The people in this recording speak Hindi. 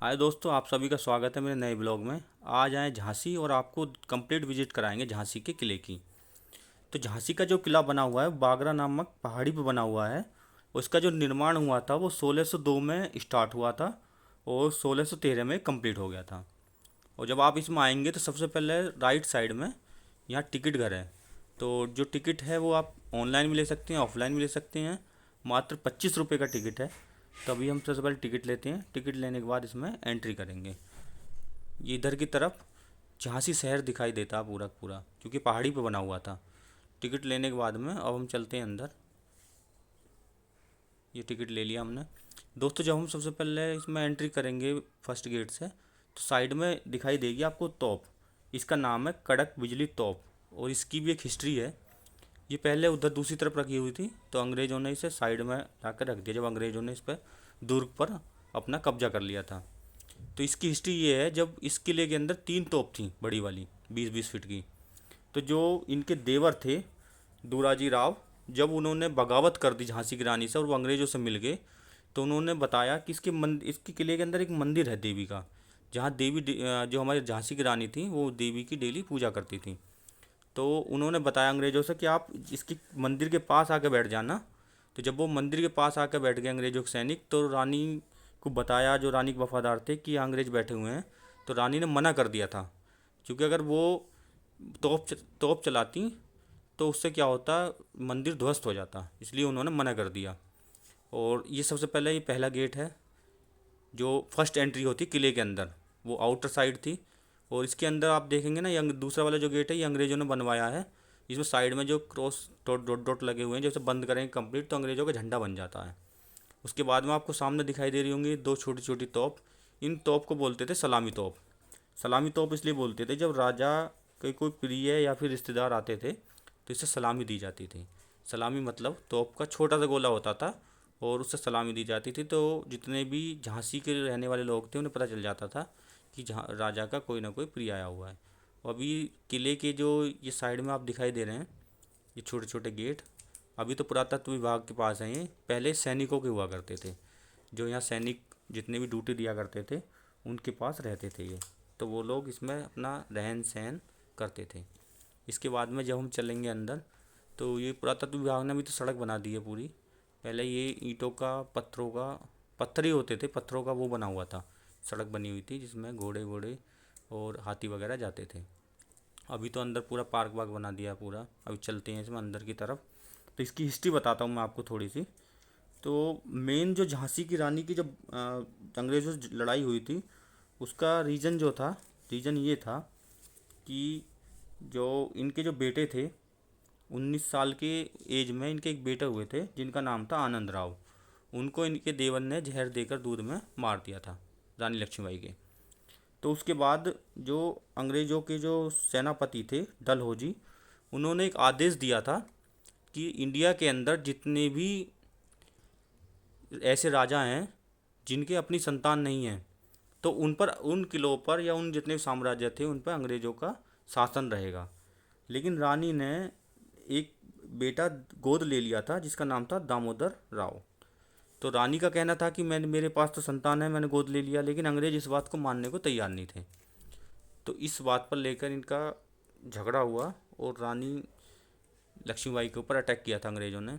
हाय दोस्तों, आप सभी का स्वागत है मेरे नए ब्लॉग में। आज आए झांसी और आपको कंप्लीट विजिट कराएंगे झांसी के किले की। तो झांसी का जो किला बना हुआ है बागरा नामक पहाड़ी पे बना हुआ है। उसका जो निर्माण हुआ था वो 1602 में स्टार्ट हुआ था और 1613 में कंप्लीट हो गया था। और जब आप इसमें आएंगे तो सबसे पहले राइट साइड में यहाँ टिकट घर है। तो जो टिकट है वो आप ऑनलाइन भी ले सकते हैं, ऑफलाइन भी ले सकते हैं। मात्र 25 रुपये का टिकट है। तभी हम सबसे पहले टिकट लेते हैं। टिकट लेने के बाद इसमें एंट्री करेंगे। ये इधर की तरफ झांसी शहर दिखाई देता है पूरा पूरा, क्योंकि पहाड़ी पे बना हुआ था। टिकट लेने के बाद में अब हम चलते हैं अंदर। ये टिकट ले लिया हमने। दोस्तों, जब हम सबसे पहले इसमें एंट्री करेंगे फर्स्ट गेट से, तो साइड में दिखाई देगी आपको तोप। इसका नाम है कड़क बिजली तोप और इसकी भी एक हिस्ट्री है। ये पहले उधर दूसरी तरफ रखी हुई थी, तो अंग्रेज़ों ने इसे साइड में लाकर रख दिया जब अंग्रेज़ों ने इस पर दुर्ग पर अपना कब्जा कर लिया था। तो इसकी हिस्ट्री ये है, जब इस किले के अंदर 3 तोप थी बड़ी वाली 20-20 फीट की। तो जो इनके देवर थे दूराजी राव, जब उन्होंने बगावत कर दी झांसी की रानी से और वो अंग्रेज़ों से मिल गए, तो उन्होंने बताया कि इसके किले के अंदर एक मंदिर है देवी का, जहाँ जो हमारी झांसी की रानी थी वो देवी की डेली पूजा करती थी। तो उन्होंने बताया अंग्रेज़ों से कि आप इसकी मंदिर के पास आके बैठ जाना। तो जब वो मंदिर के पास आकर बैठ गए अंग्रेज़ों के सैनिक, तो रानी को बताया, जो रानी के वफादार थे, कि अंग्रेज़ बैठे हुए हैं। तो रानी ने मना कर दिया था, क्योंकि अगर वो तोप चलाती तो उससे क्या होता, मंदिर ध्वस्त हो जाता, इसलिए उन्होंने मना कर दिया। और ये सबसे पहले ये पहला गेट है जो फर्स्ट एंट्री होती किले के अंदर, वो आउटर साइड थी। और इसके अंदर आप देखेंगे ना, ये दूसरा वाला जो गेट है ये अंग्रेज़ों ने बनवाया है। इसमें साइड में जो क्रॉस डॉट डॉट डॉट लगे हुए हैं, जैसे बंद करेंगे कंप्लीट तो अंग्रेज़ों का झंडा बन जाता है। उसके बाद में आपको सामने दिखाई दे रही होंगी 2 छोटी छोटी तोप। इन तोप को बोलते थे सलामी तोप। सलामी तोप इसलिए बोलते थे, जब राजा के कोई प्रिय या फिर रिश्तेदार आते थे तो इससे सलामी दी जाती थी। सलामी मतलब तोप का छोटा सा गोला होता था और उससे सलामी दी जाती थी। तो जितने भी झांसी के रहने वाले लोग थे उन्हें पता चल जाता था कि जहाँ राजा का कोई ना कोई प्रिय आया हुआ है। और अभी किले के जो ये साइड में आप दिखाई दे रहे हैं, ये छोटे छोटे गेट अभी तो पुरातत्व विभाग के पास हैं। ये पहले सैनिकों के हुआ करते थे, जो यहाँ सैनिक जितने भी ड्यूटी दिया करते थे उनके पास रहते थे ये। तो वो लोग इसमें अपना रहन सहन करते थे। इसके बाद में जब हम चलेंगे अंदर, तो ये पुरातत्व विभाग ने भी तो सड़क बना दी है पूरी। पहले ये ईंटों का, पत्थरों का, पत्थर ही होते थे, पत्थरों का वो बना हुआ था, सड़क बनी हुई थी जिसमें घोड़े वोड़े और हाथी वगैरह जाते थे। अभी तो अंदर पूरा पार्क वार्क बना दिया पूरा। अभी चलते हैं इसमें अंदर की तरफ। तो इसकी हिस्ट्री बताता हूँ मैं आपको थोड़ी सी। तो मेन जो झांसी की रानी की जब अंग्रेज़ों से लड़ाई हुई थी, उसका रीज़न जो था, रीज़न ये था कि जो इनके जो बेटे थे, 19 साल के एज में इनके एक बेटे हुए थे जिनका नाम था आनंद राव। उनको इनके देवर ने जहर देकर दूध में मार दिया था रानी लक्ष्मीबाई के। तो उसके बाद जो अंग्रेज़ों के जो सेनापति थे डलहौजी, उन्होंने एक आदेश दिया था कि इंडिया के अंदर जितने भी ऐसे राजा हैं जिनके अपनी संतान नहीं है, तो उन पर, उन किलों पर या उन जितने साम्राज्य थे उन पर अंग्रेज़ों का शासन रहेगा। लेकिन रानी ने एक बेटा गोद ले लिया था जिसका नाम था दामोदर राव। तो रानी का कहना था कि मैंने, मेरे पास तो संतान है, मैंने गोद ले लिया, लेकिन अंग्रेज़ इस बात को मानने को तैयार नहीं थे। तो इस बात पर लेकर इनका झगड़ा हुआ और रानी लक्ष्मीबाई के ऊपर अटैक किया था अंग्रेज़ों ने।